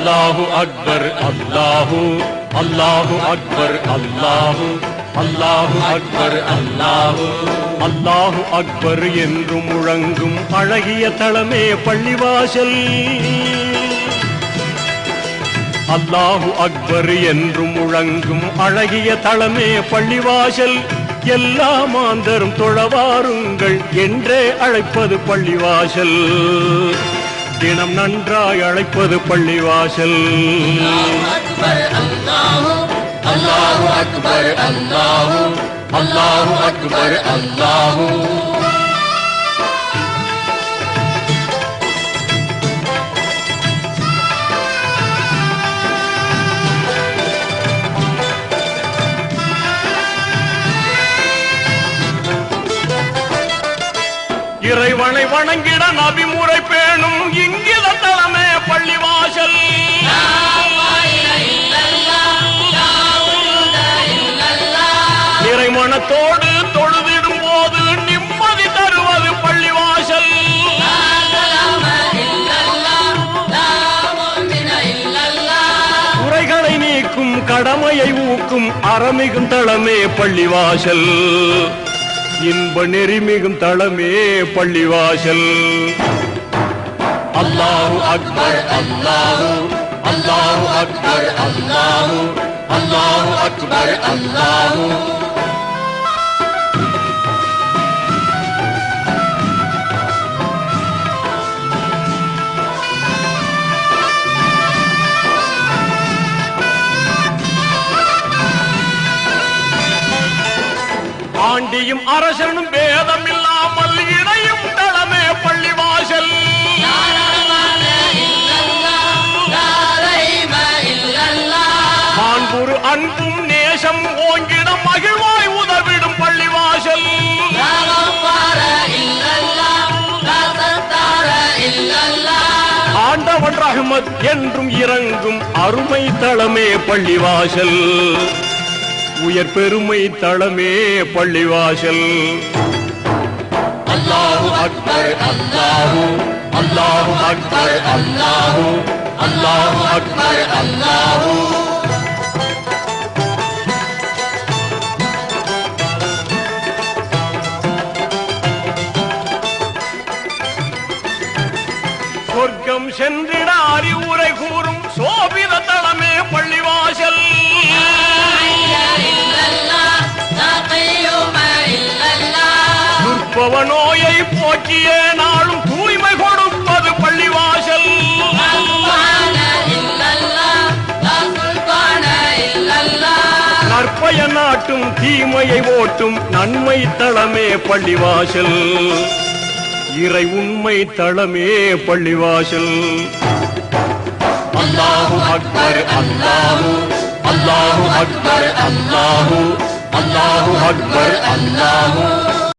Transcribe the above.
அல்லாஹு அக்பர் அல்லாஹு அல்லாஹு அக்பர் அல்லாஹு அல்லாஹு அக்பர் அல்லாஹு அல்லாஹு அக்பர் என்று முழங்கும் அழகிய தளமே பள்ளிவாசல். அல்லாஹு அக்பர் என்று முழங்கும் அழகிய தளமே பள்ளிவாசல். எல்லா மாந்தரும் தொழவாருங்கள் என்றே அழைப்பது பள்ளிவாசல். தினம் நன்றாய் அழைப்பது பள்ளிவாசல். அல்லாஹு அக்பர் அல்லாஹு அல்லாஹு அக்பர் அல்லாஹு. இறைவனை வணங்கிட நபிமுறை பேணும் இங்கித தலமே பள்ளிவாசல். இறைமனத்தோடு தொழுதிடும் போது நிம்மதி தருவது பள்ளிவாசல். குறைகளை நீக்கும் கடமையை ஊக்கும் அறமிகும் தளமே பள்ளிவாசல். இன்ப நெறிமிகும் தளமே பள்ளிவாசல். அல்லாஹு அக்பர் அல்லாஹு அல்லாஹு அக்பர் அல்லாஹு அல்லாஹு அக்பர் அல்லாஹு. ஆண்டியும் அரசனும் பேதம் இல்லாமல் இணையும் தளமே பள்ளிவாசல். மாண்புறு அன்பும் நேசம் ஓங்கிட மகிழ்வாய் உதவிடும் பள்ளிவாசல். ஆண்டவன் ரஹ்மத் என்றும் இறங்கும் அருமை தளமே பள்ளிவாசல். உயர் பெருமை தளமே பள்ளிவாசல். அல்லாஹு அக்பர் அல்லாஹு அல்லாஹு அக்பர் அல்லாஹு அல்லாஹு அக்பர் அல்லாஹு. சொர்க்கம் சென்றிட அறிவுரை கூறும் சோபித தளமே பள்ளிவாசல். துர்ப்பவ நோயை போக்கிய நாளும் தூய்மை கொடுப்பது பள்ளிவாசல். நற்பய நாட்டும் தீமையை ஓட்டும் நன்மை தளமே பள்ளிவாசல். இறை உண்மை தளமே பள்ளிவாசல். அல்லாஹு அக்பர் அல்லாஹு அல்லாஹு அக்பர் அல்லாஹு அல்லாஹு அக்பர் அல்லாஹு.